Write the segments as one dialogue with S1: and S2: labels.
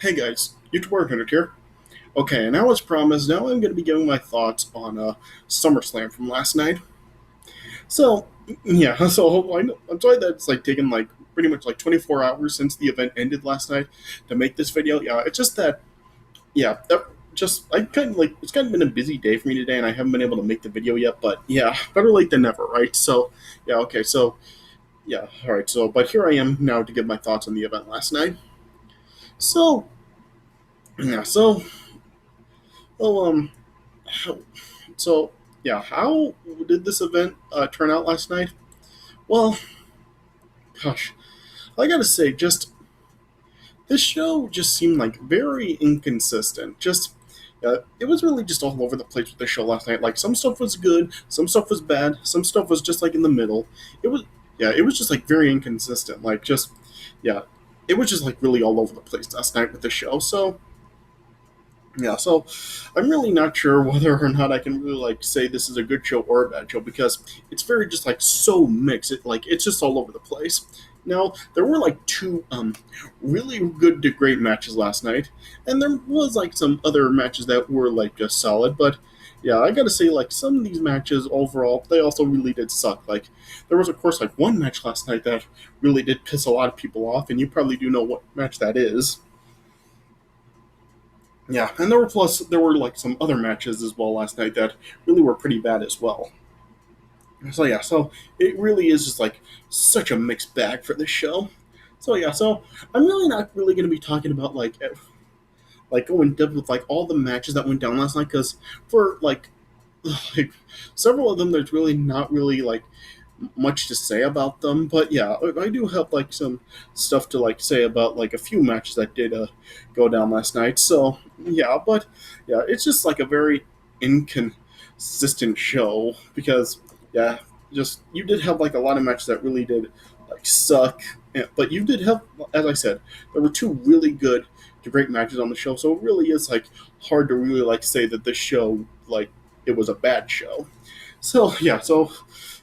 S1: Hey guys, YouTuber Hundred here. Okay, and now as promised, now I'm going to be giving my thoughts on Summerslam from last night. So, yeah, I'm sorry that it's like taken like pretty much like 24 hours since the event ended last night to make this video. Yeah, it's just that, yeah, that just I kind of like it's kind of been a busy day for me today, and I haven't been able to make the video yet. But yeah, better late than never, right? So, yeah, okay, so yeah, all right, so but here I am now to give my thoughts on the event last night. So, yeah, so well, how, so yeah, how did this event turn out last night? Well, gosh, I gotta say, just this show just seemed like very inconsistent. Just it was really just all over the place with the show last night. Like some stuff was good, some stuff was bad, some stuff was just like in the middle. It was it was just like very inconsistent. Like just yeah, it was just like really all over the place last night with the show. So yeah, so I'm really not sure whether or not I can really like say this is a good show or a bad show because it's very just like so mixed. It's just all over the place. Now there were like two really good to great matches last night, and there was like some other matches that were like just solid. But yeah, I gotta say like some of these matches overall they also really did suck. Like there was of course like one match last night that really did piss a lot of people off, and you probably do know what match that is. Yeah, and there were like some other matches as well last night that really were pretty bad as well. So yeah, so it really is just like such a mixed bag for this show. So yeah, so I'm really not really going to be talking about like going depth with like all the matches that went down last night because for like several of them there's really not really like much to say about them. But yeah, I do have like some stuff to like say about like a few matches that did go down last night. So yeah, but yeah, it's just like a very inconsistent show because yeah, just you did have like a lot of matches that really did like suck. But you did have, as I said, there were two really good to great matches on the show. So it really is like hard to really like say that this show like it was a bad show. So yeah, so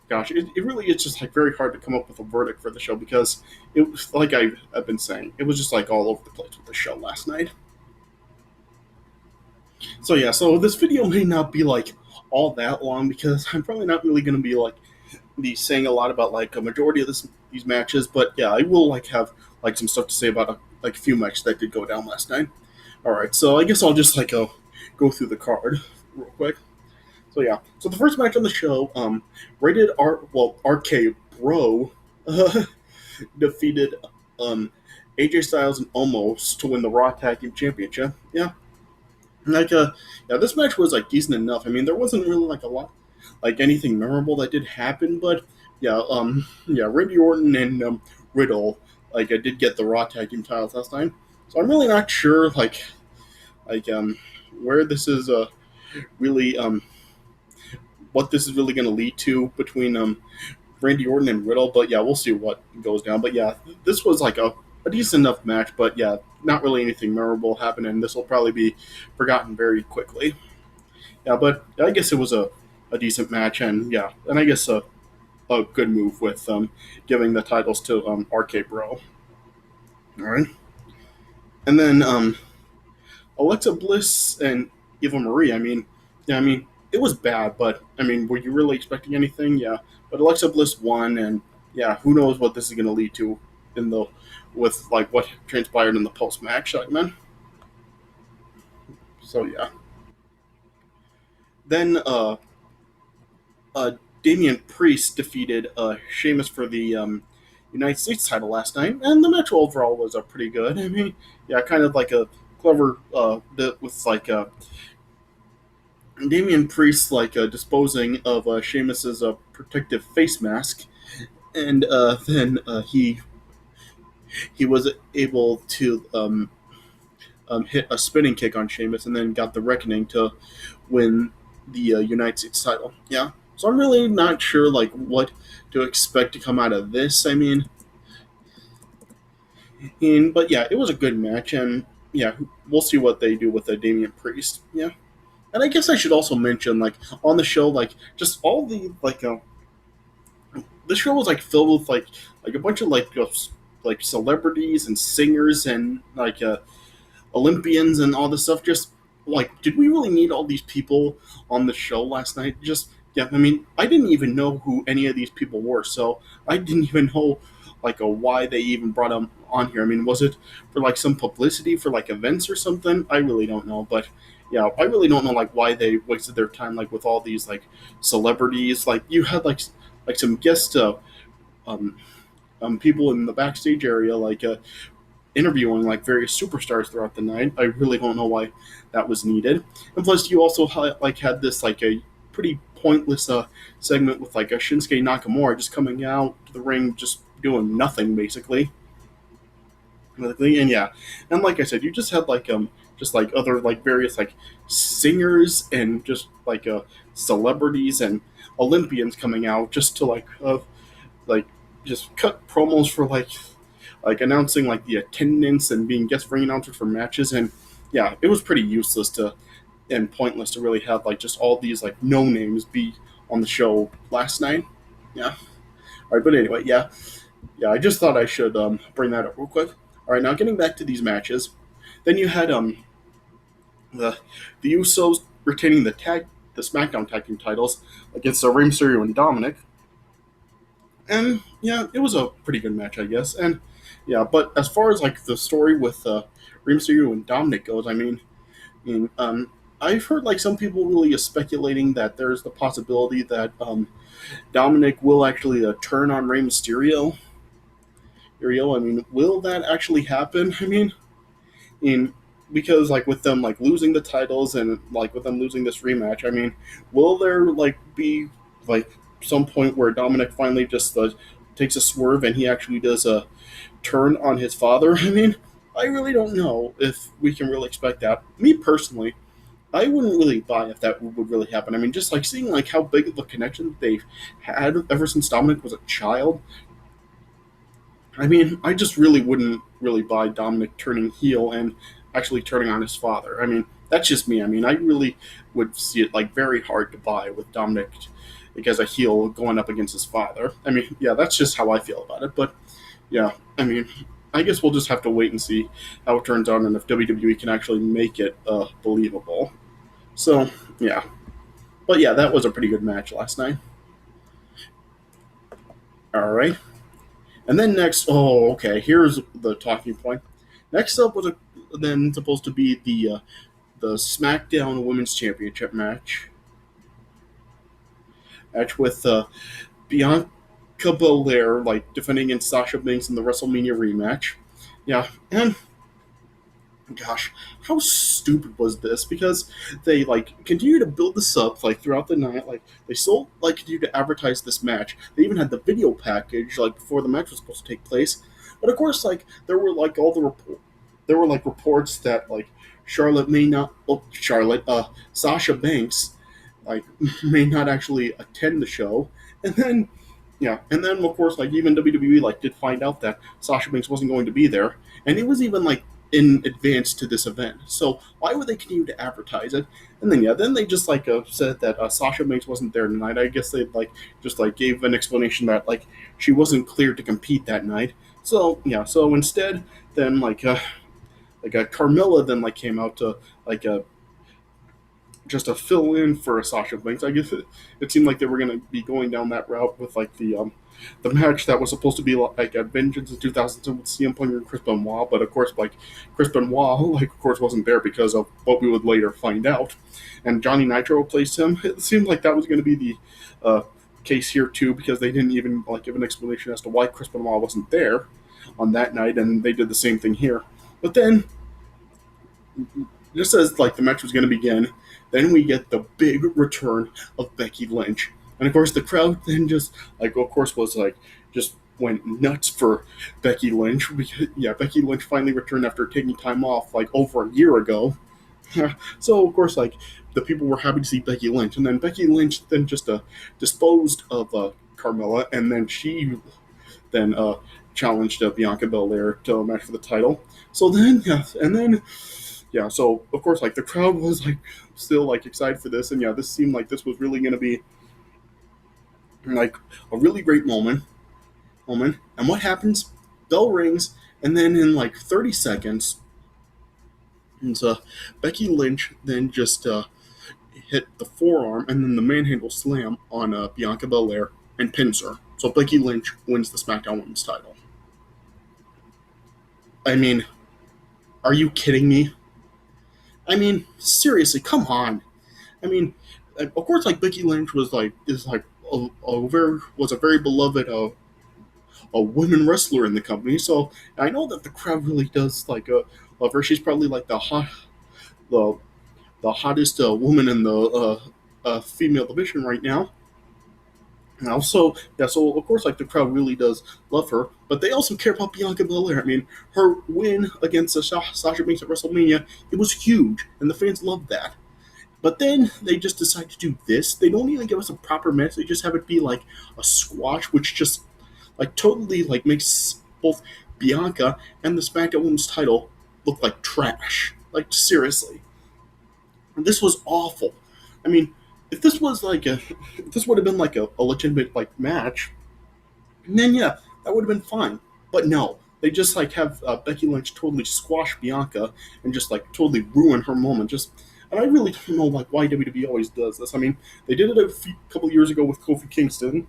S1: gosh, it really is just like very hard to come up with a verdict for the show because it was like I've been saying, it was just like all over the place with the show last night. So yeah, so this video may not be like all that long because I'm probably not really going to be saying a lot about like a majority of these matches, but yeah, I will like have like some stuff to say about like a few matches that did go down last night. All right, so I guess I'll just like go through the card real quick. So yeah, so the first match on the show, rated RK Bro defeated um AJ Styles and Omos to win the Raw Tag Team Championship. Yeah, like yeah, this match was like decent enough. I mean, there wasn't really like a lot, like anything memorable that did happen, but yeah, Randy Orton and Riddle, like I did get the Raw Tag Team titles last time, so I'm really not sure like where this is really what this is really going to lead to between Randy Orton and Riddle. But yeah, we'll see what goes down. But yeah, this was like a decent enough match. But yeah, not really anything memorable happened, and this will probably be forgotten very quickly. Yeah, but I guess it was a decent match, and yeah, and I guess a good move with giving the titles to RK Bro. All right, and then Alexa Bliss and Eva Marie. I mean, yeah, I mean, it was bad, but I mean, were you really expecting anything? Yeah, but Alexa Bliss won, and yeah, who knows what this is going to lead to in the with like what transpired in the post match segment. So yeah, then uh, Damian Priest defeated Sheamus for the United States title last night, and the match overall was pretty good. I mean, yeah, kind of like a clever bit with like Damian Priest like disposing of Sheamus's protective face mask, and then he was able to hit a spinning kick on Sheamus, and then got the Reckoning to win the United States title. Yeah, so I'm really not sure like what to expect to come out of this. I mean, but yeah, it was a good match, and yeah, we'll see what they do with the Damian Priest. Yeah. And I guess I should also mention, like on the show, like just all the like the show was like filled with like a bunch of like celebrities and singers and Olympians and all this stuff. Just like, did we really need all these people on the show last night? Just yeah, I mean, I didn't even know who any of these people were, so I didn't even know like why they even brought them on here. I mean, was it for like some publicity for like events or something? I really don't know, but yeah, I really don't know like why they wasted their time like with all these like celebrities. Like you had like some guest um, people in the backstage area like interviewing like various superstars throughout the night. I really don't know why that was needed. And plus, you also had this like a pretty pointless segment with like a Shinsuke Nakamura just coming out to the ring, just doing nothing basically. And yeah, and like I said, you just like other like various like singers and just like celebrities and Olympians coming out just to like just cut promos for like announcing like the attendance and being guest ring announcers for matches. And yeah, it was pretty useless to and pointless to really have like just all these like no names be on the show last night. Yeah. All right, but anyway, yeah, I just thought I should bring that up real quick. All right, now getting back to these matches, then you had the the Usos retaining the SmackDown tag team titles against Rey Mysterio and Dominic. And yeah, it was a pretty good match, I guess. And yeah, but as far as like the story with Rey Mysterio and Dominic goes, I've heard like some people really is speculating that there's the possibility that Dominic will actually turn on Rey Mysterio. I mean, will that actually happen? In because like with them like losing the titles and like with them losing this rematch, I mean, will there like be like some point where Dominic finally just takes a swerve and he actually does a turn on his father? I mean, I really don't know if we can really expect that. Me personally, I wouldn't really buy if that would really happen. I mean, just like seeing like how big of a connection they've had ever since Dominic was a child. I mean, I just really wouldn't really buy Dominic turning heel and actually turning on his father. I mean, that's just me. I mean, I really would see it like very hard to buy with Dominic like as a heel going up against his father. I mean, yeah, that's just how I feel about it. But yeah, I mean, I guess we'll just have to wait and see how it turns out and if WWE can actually make it believable. So yeah, but yeah, that was a pretty good match last night. All right. And then next, oh, okay, here's the talking point. Next up was then supposed to be the SmackDown Women's Championship match with Bianca Belair like defending against Sasha Banks in the WrestleMania rematch. Yeah, and gosh, how stupid was this? Because they like continue to build this up like throughout the night. Like they still like continue to advertise this match. They even had the video package like before the match was supposed to take place. But of course, like there were like all the there were like reports that like Charlotte may not Charlotte Sasha Banks like may not actually attend the show. And then yeah, and then of course like even WWE like did find out that Sasha Banks wasn't going to be there, and it was even like in advance to this event. So why would they continue to advertise it? And then yeah, then they just like said that Sasha Banks wasn't there tonight. I guess they like just like gave an explanation that like she wasn't cleared to compete that night. So yeah, so instead then Carmella then like came out to like just to fill in for Sasha Banks. I guess it seemed like they were going to be going down that route with like the match that was supposed to be like at Vengeance in 2002 with CM Punk and Chris Benoit, but of course like Chris Benoit like of course wasn't there because of what we would later find out, and Johnny Nitro replaced him. It seemed like that was going to be the case here too because they didn't even like give an explanation as to why Chris Benoit wasn't there on that night, and they did the same thing here. But then just as like the match was going to begin, then we get the big return of Becky Lynch, and of course the crowd then just like of course was like just went nuts for Becky Lynch. Because, yeah, Becky Lynch finally returned after taking time off like over a year ago. So of course like the people were happy to see Becky Lynch, and then Becky Lynch then just disposed of Carmella, and then she then challenged Bianca Belair to a match for the title. So then yeah, and then yeah, so of course, like the crowd was like still like excited for this, and yeah, this seemed like this was really going to be like a really great moment. And what happens? Bell rings, and then in like 30 seconds, And so Becky Lynch then just hit the forearm and then the manhandle slam on Bianca Belair and pins her. So Becky Lynch wins the SmackDown Women's title. I mean, are you kidding me? I mean, seriously, come on. I mean, of course, like Becky Lynch was like is like a very was a very beloved a women wrestler in the company. So I know that the crowd really does love her. She's probably like the the hottest woman in the female division right now. And also, yeah, so of course, like the crowd really does love her, but they also care about Bianca Belair. I mean, her win against Sasha Banks at WrestleMania, it was huge, and the fans loved that. But then they just decide to do this. They don't even give us a proper match. They just have it be like a squash, which just like totally like makes both Bianca and the SmackDown Women's title look like trash. Like seriously, this was awful. I mean, if this was like if this would have been like a legitimate like match, then yeah, that would have been fine. But no, they just like have Becky Lynch totally squash Bianca and just like totally ruin her moment. Just and I really don't know like why WWE always does this. I mean, they did it couple years ago with Kofi Kingston,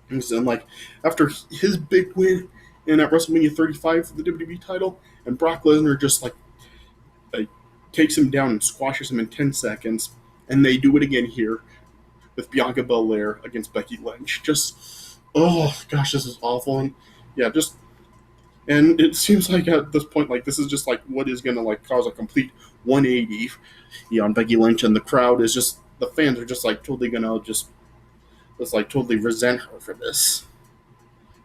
S1: and like after his big win in at WrestleMania 35 for the WWE title, and Brock Lesnar just like takes him down and squashes him in 10 seconds, and they do it again here with Bianca Belair against Becky Lynch. Just oh gosh, this is awful. And yeah, just and it seems like at this point, like this is just like what is gonna like cause a complete 180 on Becky Lynch, and the crowd is just the fans are just like totally gonna just like totally resent her for this.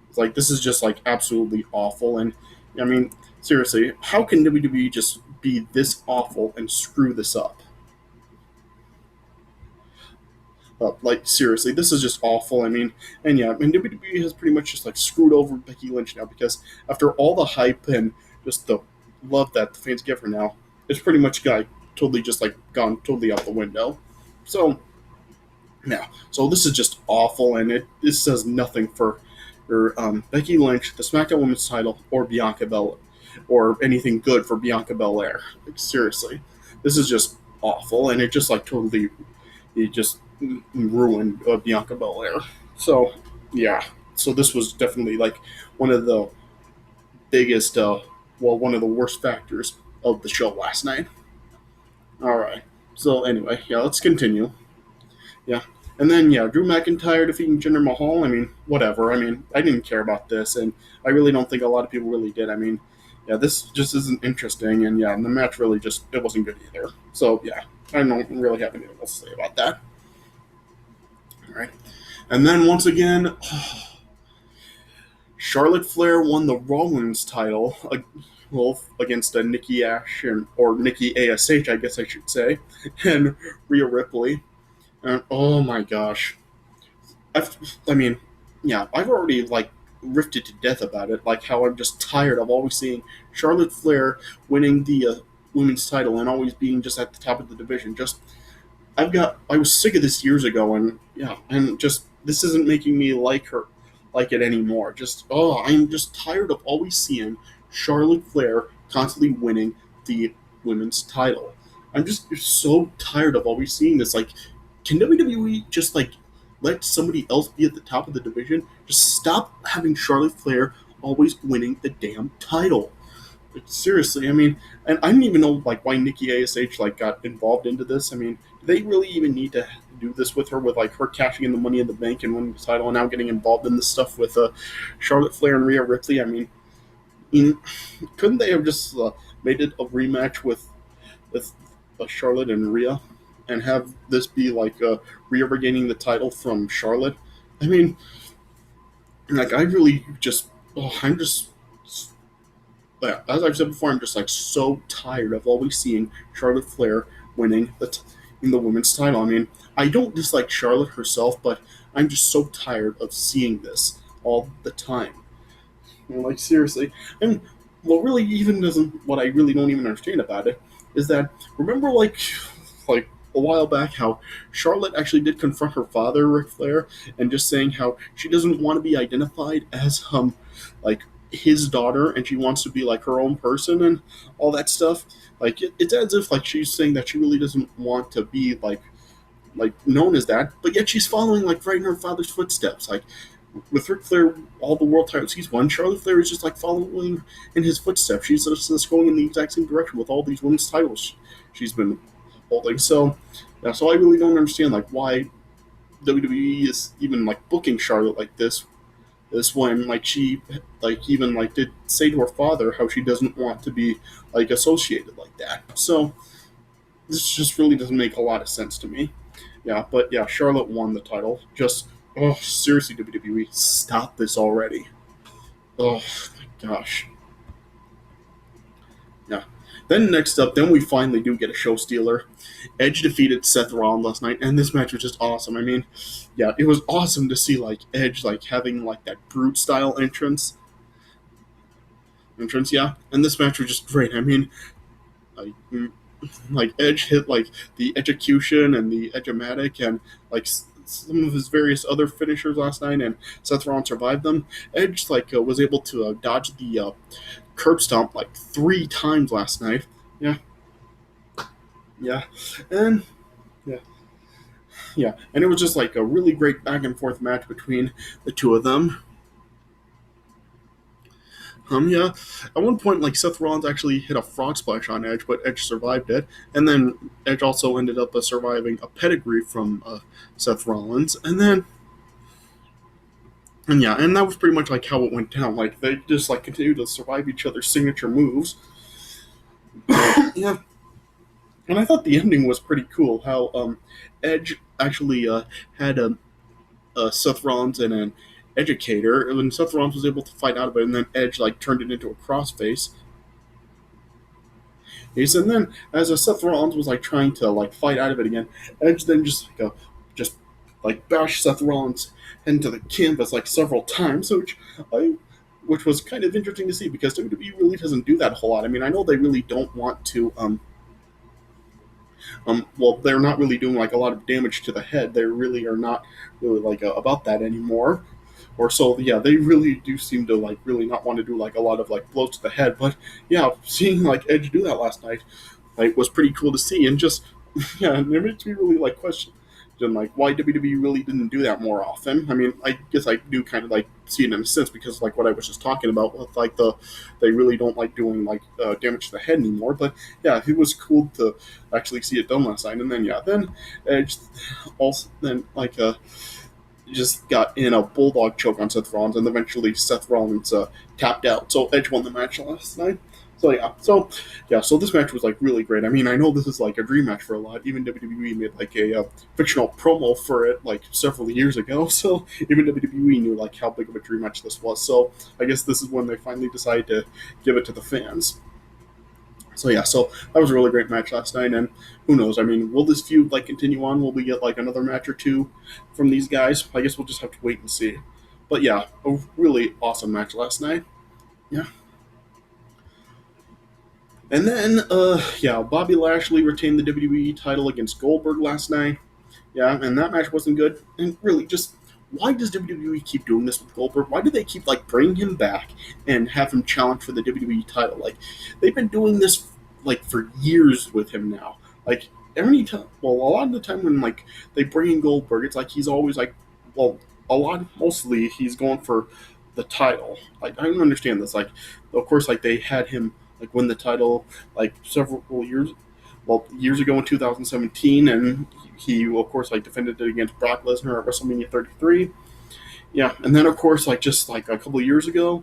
S1: It's like this is just like absolutely awful, and I mean seriously, how can WWE just be this awful and screw this up? Like seriously, this is just awful. I mean, and yeah, I mean WWE has pretty much just like screwed over Becky Lynch now because after all the hype and just the love that the fans give her now, it's pretty much got totally just like gone totally out the window. So yeah, so this is just awful, and this says nothing for Becky Lynch, the SmackDown Women's title, or Bianca Belair, or anything good for Bianca Belair. Like, seriously, this is just awful, and it just like totally it just ruined Bianca Belair. So yeah, so this was definitely like one of the biggest, one of the worst factors of the show last night. All right. So anyway, yeah, let's continue. Yeah. And then yeah, Drew McIntyre defeating Jinder Mahal. I mean, whatever. I mean, I didn't care about this, and I really don't think a lot of people really did. I mean, yeah, this just isn't interesting, and yeah, and the match really just it wasn't good either. So yeah, I don't really have anything else to say about that. All right. And then once again, Charlotte Flair won the Raw Women's title, well, against Nikki Ash or Nikki Ash, I guess I should say, and Rhea Ripley. And oh my gosh, I mean, yeah, I've already like riffed to death about it, like how I'm just tired of always seeing Charlotte Flair winning the women's title and always being just at the top of the division. Just I was sick of this years ago, and yeah, and just this isn't making me like it anymore. Just I'm just tired of always seeing Charlotte Flair constantly winning the women's title. I'm just so tired of always seeing this. Like, can WWE just like let somebody else be at the top of the division? Just stop having Charlotte Flair always winning the damn title. Like, seriously, I mean, and I didn't even know like why Nikki Ash like got involved into this. I mean, do they really even need to do this with her, with like her cashing in the Money in the Bank and winning the title, and now getting involved in this stuff with Charlotte Flair and Rhea Ripley? I mean, couldn't they have just made it a rematch with Charlotte and Rhea, and have this be like Rhea regaining the title from Charlotte? I mean, like I really just, I'm just yeah, as I've said before, I'm just like so tired of always seeing Charlotte Flair winning in the women's title. I mean, I don't dislike Charlotte herself, but I'm just so tired of seeing this all the time. You know, like seriously, and what really even doesn't, what I really don't even understand about it is that remember like a while back how Charlotte actually did confront her father, Ric Flair, and just saying how she doesn't want to be identified as like his daughter and she wants to be like her own person and all that stuff. Like it's as if like she's saying that she really doesn't want to be like known as that, but yet she's following like right in her father's footsteps. Like with Ric Flair, all the world titles he's won, Charlotte Flair is just like following in his footsteps. She's just going in the exact same direction with all these women's titles she's been holding. So yeah, so I really don't understand like why WWE is even like booking Charlotte like this when like she like even like did say to her father how she doesn't want to be like associated like that. So this just really doesn't make a lot of sense to me. Yeah, but yeah, Charlotte won the title. Just oh seriously, WWE, stop this already. Oh my gosh. Yeah. Then next up, then we finally do get a show stealer. Edge defeated Seth Rollins last night, and this match was just awesome. I mean, yeah, it was awesome to see like Edge like having like that brute style entrance, yeah. And this match was just great. I mean, like like Edge hit like the execution and the edge-o-matic and like some of his various other finishers last night, and Seth Rollins survived them. Edge like was able to dodge the curb stomp like 3 times last night. Yeah, yeah, and yeah, yeah, and it was just like a really great back and forth match between the two of them. Yeah. At one point, like Seth Rollins actually hit a frog splash on Edge, but Edge survived it, and then Edge also ended up surviving a pedigree from Seth Rollins, and yeah, and that was pretty much like how it went down. Like they just like continued to survive each other's signature moves. Yeah, and I thought the ending was pretty cool. How Edge actually had Seth Rollins and an educator, and Seth Rollins was able to fight out of it, and then Edge like turned it into a crossface. And then as Seth Rollins was like trying to like fight out of it again, Edge then just like bashed Seth Rollins into the canvas like several times, which was kind of interesting to see because WWE really doesn't do that a whole lot. I mean, I know they really don't want to well, they're not really doing like a lot of damage to the head. They really are not really like about that anymore. Or so, yeah, they really do seem to like really not want to do like a lot of like blows to the head. But yeah, seeing like Edge do that last night, like was pretty cool to see, and just yeah, and it makes me really like question like why WWE really didn't do that more often. I mean, I guess I do kind of like see it in a sense because like what I was just talking about with like they really don't like doing like damage to the head anymore. But yeah, it was cool to actually see it done last night. And then yeah, then Edge also then like just got in a bulldog choke on Seth Rollins, and eventually Seth Rollins tapped out. So Edge won the match last night. So this match was like really great. I mean, I know this is like a dream match for a lot. Even WWE made like a fictional promo for it like several years ago. So even WWE knew like how big of a dream match this was. So I guess this is when they finally decided to give it to the fans. So yeah, so that was a really great match last night, and who knows? I mean, will this feud like continue on? Will we get like another match or two from these guys? I guess we'll just have to wait and see. But yeah, a really awesome match last night. Yeah, and then yeah, Bobby Lashley retained the WWE title against Goldberg last night. Yeah, and that match wasn't good. And really, just why does WWE keep doing this with Goldberg? Why do they keep like bringing him back and have him challenge for the WWE title? Like they've been doing this like for years with him now. Like every time, well, a lot of the time when like they bring in Goldberg, it's like he's always like, well, mostly he's going for the title. Like I don't understand this. Like of course, like they had him like win the title like several years years ago in 2017, and he of course like defended it against Brock Lesnar at WrestleMania 33. Yeah, and then of course like just like a couple of years ago,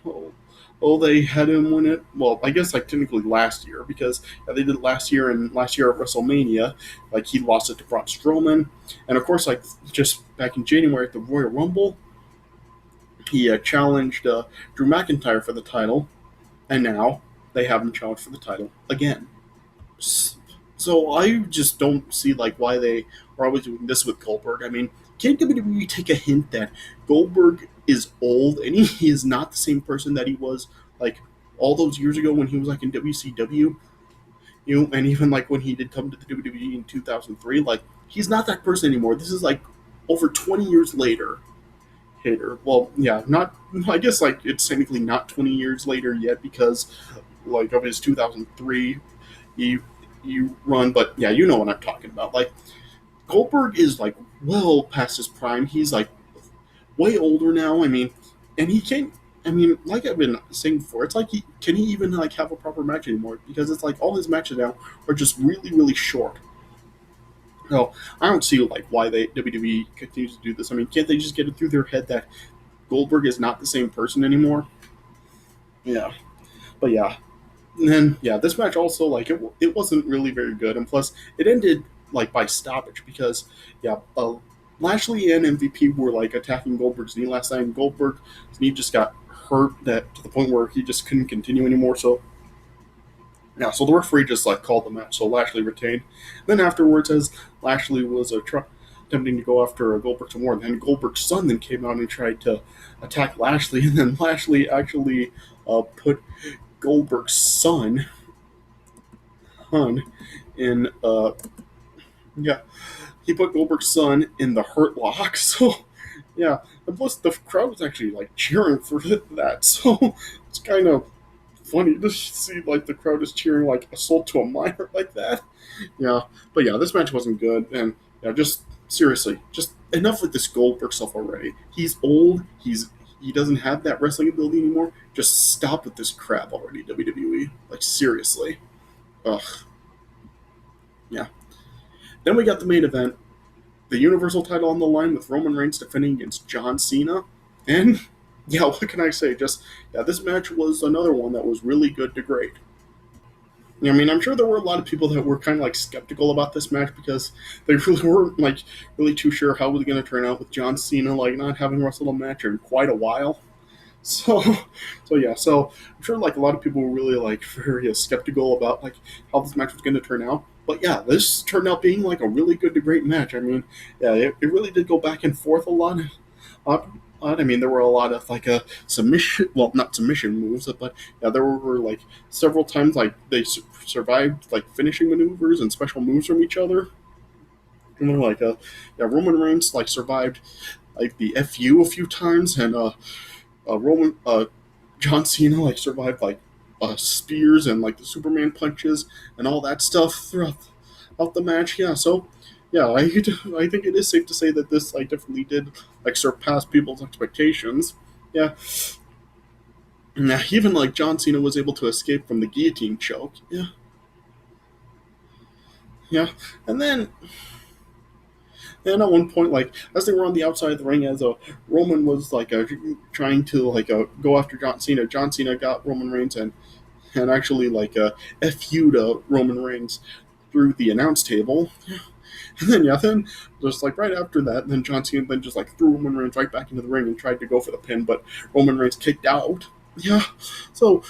S1: oh, they had him win it. Well, I guess like technically last year because yeah, they did it last year, and last year at WrestleMania, like he lost it to Braun Strowman, and of course like just back in January at the Royal Rumble, he challenged Drew McIntyre for the title, and now they have him challenge for the title again. So I just don't see like why they are always doing this with Goldberg. I mean, can't WWE take a hint that Goldberg is old and he is not the same person that he was like all those years ago when he was like in WCW, and even like when he did come to the WWE in 2003, like he's not that person anymore. This is like over 20 years later, Hater. Well, yeah, not. I guess like it's technically not 20 years later yet because like of his 2003 he you run, but yeah, you know what I'm talking about. Like Goldberg is like well past his prime. He's like way older now. I mean, and he can't. I mean, like I've been saying before, it's like can he even like have a proper match anymore? Because it's like all his matches now are just really short. No, I don't see like why they WWE continues to do this. I mean, can't they just get it through their head that Goldberg is not the same person anymore? Yeah, but yeah, and then yeah, this match also like it wasn't really very good, and plus it ended like by stoppage because yeah, Lashley and MVP were like attacking Goldberg's knee last night, and Goldberg's knee just got hurt that to the point where he just couldn't continue anymore. So yeah, so the referee just like called the match, so Lashley retained. Then afterwards, as Lashley was attempting to go after Goldberg some more, and then Goldberg's son then came out and tried to attack Lashley, and then Lashley actually put Goldberg's son Hun in yeah, he put Goldberg's son in the Hurt Lock. So yeah, and plus the crowd was actually like cheering for that. So it's kind of funny to see like the crowd is cheering like assault to a minor like that. Yeah, but yeah, this match wasn't good, and yeah, just seriously, just enough with this Goldberg stuff already. He's old. He doesn't have that wrestling ability anymore. Just stop with this crap already, WWE. Like seriously. Ugh. Yeah. Then we got the main event, the Universal title on the line with Roman Reigns defending against John Cena, and yeah, what can I say? Just yeah, this match was another one that was really good to great. I mean, I'm sure there were a lot of people that were kind of like skeptical about this match because they really weren't like really too sure how it was going to turn out with John Cena like not having wrestled a match in quite a while. So, so yeah, so I'm sure like a lot of people were really like very skeptical about like how this match was going to turn out. But yeah, this turned out being like a really good to great match. I mean, yeah, it really did go back and forth a lot. I mean, there were a lot of like a submission, well, not submission moves, but yeah, there were like several times like they survived like finishing maneuvers and special moves from each other. And they're like, yeah, Roman Reigns like survived like the FU a few times, and Roman John Cena like survived like spears and like the Superman punches and all that stuff throughout the match. Yeah, so yeah, I think it is safe to say that this like definitely did like surpass people's expectations. Yeah, yeah, even like John Cena was able to escape from the guillotine choke. Yeah, yeah, and then and at one point, like as they were on the outside of the ring, as Roman was like trying to like go after John Cena, John Cena got Roman Reigns and actually like fu to Roman Reigns through the announce table. And then yeah, then just like right after that, then John Cena then just like threw Roman Reigns right back into the ring and tried to go for the pin, but Roman Reigns kicked out. Yeah, so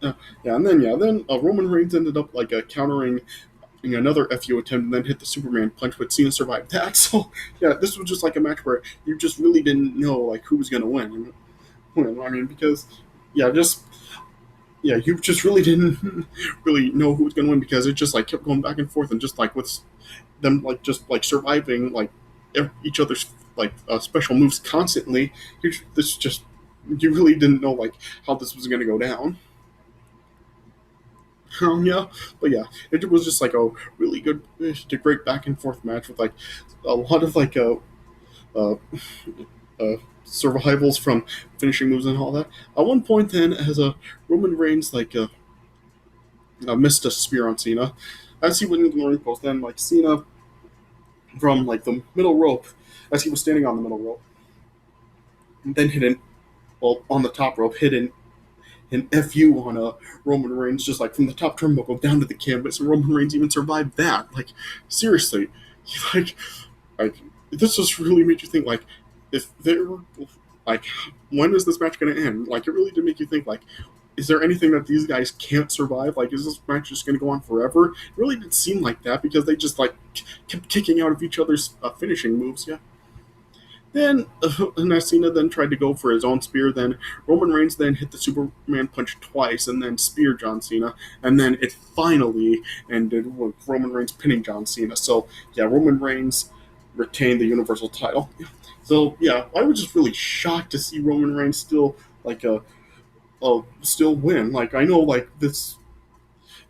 S1: yeah, and then Roman Reigns ended up like countering another FU attempt and then hit the Superman punch, but Cena survived that. So yeah, this was just like a match where you just really didn't know like who was gonna win. I mean, because yeah, just yeah, you just really didn't really know who was gonna win because it just like kept going back and forth and just like with them like just like surviving like each other's like special moves constantly. This just you really didn't know like how this was gonna go down. Yeah, but yeah, it was just like a really good, great back and forth match with like a lot of like uh, survivals from finishing moves and all that. At one point, then, as a Roman Reigns like missed a spear on Cena, as he went into the ring post, then like Cena from like the middle rope, as he was standing on the middle rope, and then hit an well on the top rope, hit an FU on a Roman Reigns just like from the top turnbuckle down to the canvas, and Roman Reigns even survived that. Like seriously, like like this just really made you think like if there were like when is this match going to end? Like it really did make you think like. Is there anything that these guys can't survive? Like, is this match just going to go on forever? It really did seem like that because they just like kept kicking out of each other's finishing moves. Yeah. Then Cena then tried to go for his own spear. Then Roman Reigns then hit the Superman punch twice and then speared John Cena. And then it finally ended with Roman Reigns pinning John Cena. So yeah, Roman Reigns retain the Universal title. So yeah, I was just really shocked to see Roman Reigns still like still win. Like I know like this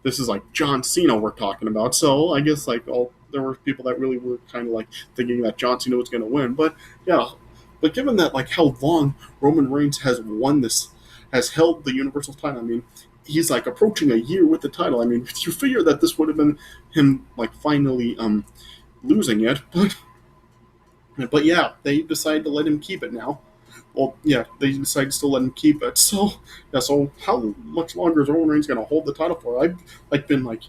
S1: is like John Cena we're talking about. So I guess like there were people that really were kind of like thinking that John Cena was going to win. But yeah, but given that like how long Roman Reigns has won this, has held the Universal title. I mean, he's like approaching a year with the title. I mean, you figure that this would have been him like finally losing it, but yeah, they decided to let him keep it now. Well, yeah, they decided to still let him keep it. So yeah, so how much longer is Roman Reigns going to hold the title for? I've like been like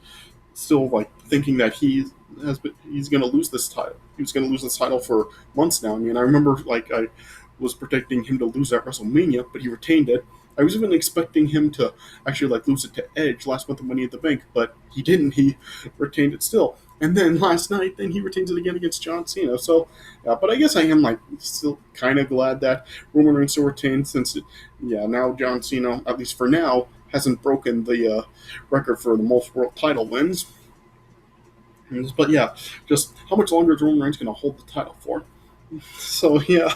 S1: still like thinking that he's going to lose this title. He was going to lose this title for months now. I mean, I remember like I was predicting him to lose at WrestleMania, but he retained it. I was even expecting him to actually like lose it to Edge last month of Money in the Bank, but he didn't. He retained it still. And then last night, then he retains it again against John Cena. So, yeah, but I guess I am like still kind of glad that Roman Reigns still retained since, yeah, now John Cena, at least for now, hasn't broken the record for the most world title wins. But yeah, just how much longer is Roman Reigns going to hold the title for? So yeah,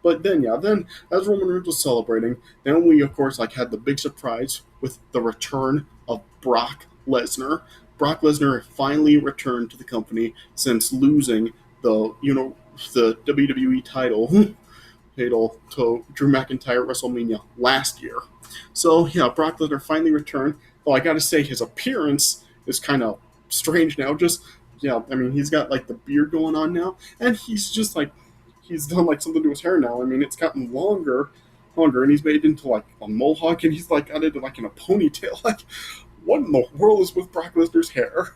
S1: but then yeah, then as Roman Reigns was celebrating, then we of course like had the big surprise with the return of Brock Lesnar. Brock Lesnar finally returned to the company since losing the WWE title to Drew McIntyre at WrestleMania last year. So yeah, Brock Lesnar finally returned. Though I gotta say his appearance is kind of strange now. Just yeah, I mean he's got like the beard going on now, and he's just like he's done like something to his hair now. I mean it's gotten longer, and he's made it into like a mohawk, and he's like got it like in a ponytail. Like what in the world is with Brock Lesnar's hair?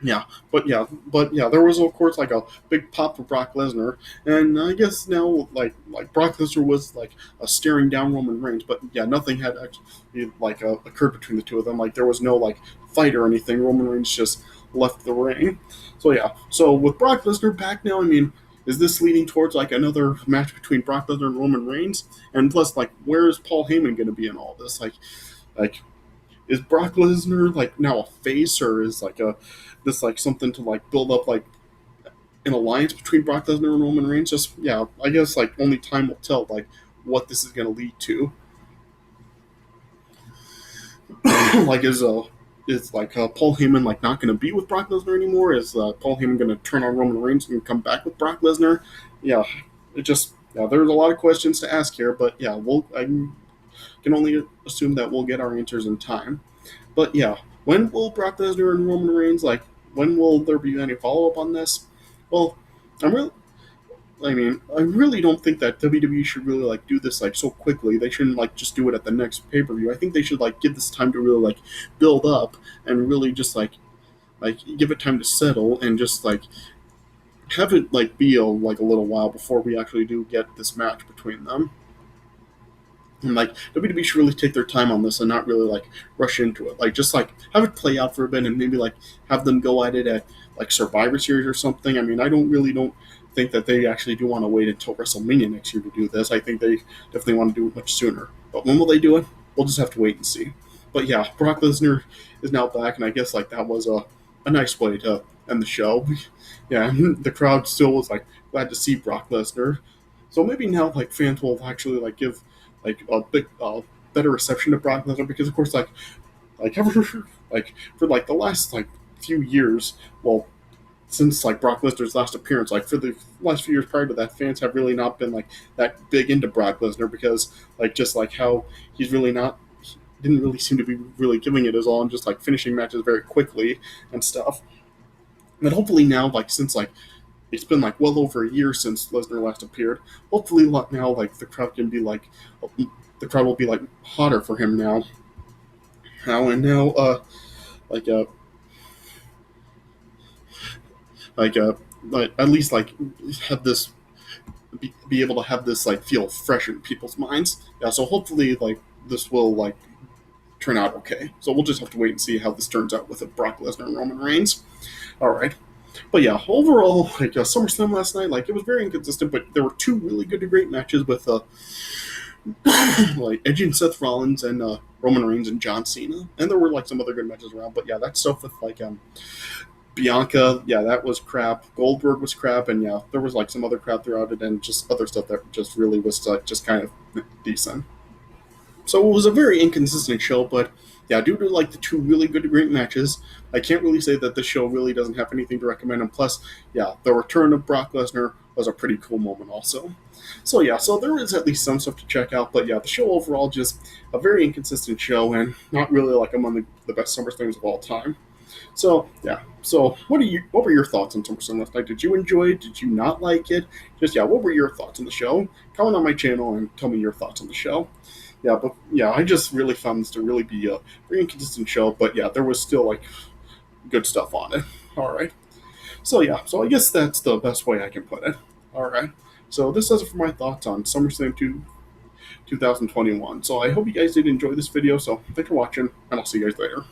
S1: Yeah, there was of course like a big pop for Brock Lesnar, and I guess now like Brock Lesnar was like staring down Roman Reigns, but yeah, nothing had actually like occurred between the two of them. Like there was no like fight or anything. Roman Reigns just left the ring. So yeah, so with Brock Lesnar back now, I mean, is this leading towards like another match between Brock Lesnar and Roman Reigns? And plus, like, where is Paul Heyman going to be in all this? Like is Brock Lesnar like now a face, or is like a this like something to like build up like an alliance between Brock Lesnar and Roman Reigns? Just yeah, I guess like only time will tell like what this is going to lead to. Like is like Paul Heyman like not going to be with Brock Lesnar anymore? Is Paul Heyman going to turn on Roman Reigns and come back with Brock Lesnar? Yeah, it just yeah, there's a lot of questions to ask here, but yeah, I can only assume that we'll get our answers in time. But yeah, when will Brock Lesnar and Roman Reigns like? When will there be any follow up on this? Well, I'm really. I mean, I really don't think that WWE should really like do this like so quickly. They shouldn't like just do it at the next pay per view. I think they should like give this time to really like build up and really just like give it time to settle and just like have it like be like a little while before we actually do get this match between them. And like WWE should really take their time on this and not really like rush into it. Like just like have it play out for a bit and maybe like have them go at it at like Survivor Series or something. I mean, I don't think that they actually do want to wait until WrestleMania next year to do this. I think they definitely want to do it much sooner. But when will they do it? We'll just have to wait and see. But yeah, Brock Lesnar is now back, and I guess like that was a nice way to end the show. Yeah, the crowd still was like glad to see Brock Lesnar. So maybe now like fans will actually like give like a big better reception to Brock Lesnar because of course like ever like for like the last like few years, well since like Brock Lesnar's last appearance, like for the last few years prior to that, fans have really not been like that big into Brock Lesnar because like just like how he's really not he didn't really seem to be really giving it his all and just like finishing matches very quickly and stuff. But hopefully now, like since like it's been like well over a year since Lesnar last appeared, hopefully now like the crowd can be like the crowd will be like hotter for him now. Now like like like at least like have this be able to have this like feel fresh in people's minds. Yeah, so hopefully like this will like turn out okay. So we'll just have to wait and see how this turns out with Brock Lesnar and Roman Reigns. All right. But yeah, overall, like SummerSlam last night, like it was very inconsistent, but there were two really good to great matches with like Edge and Seth Rollins and Roman Reigns and John Cena, and there were like some other good matches around. But yeah, that stuff with like Bianca, yeah, that was crap. Goldberg was crap, and yeah, there was like some other crap throughout it, and just other stuff that just really was just kind of decent. So it was a very inconsistent show, but yeah, due to like the two really good, great matches, I can't really say that the show really doesn't have anything to recommend. And plus, yeah, the return of Brock Lesnar was a pretty cool moment, also. So yeah, so there is at least some stuff to check out, but yeah, the show overall just a very inconsistent show and not really like among the best SummerSlams of all time. So yeah, so what were your thoughts on SummerSlam last night? Did you enjoy it? Did you not like it? Just yeah, what were your thoughts on the show? Comment on my channel and tell me your thoughts on the show. Yeah, but yeah, I just really found this to really be a very inconsistent show. But yeah, there was still like good stuff on it. All right. So yeah, so I guess that's the best way I can put it. All right. So this does it for my thoughts on SummerSlam 2021. So I hope you guys did enjoy this video. So thanks for watching, and I'll see you guys later.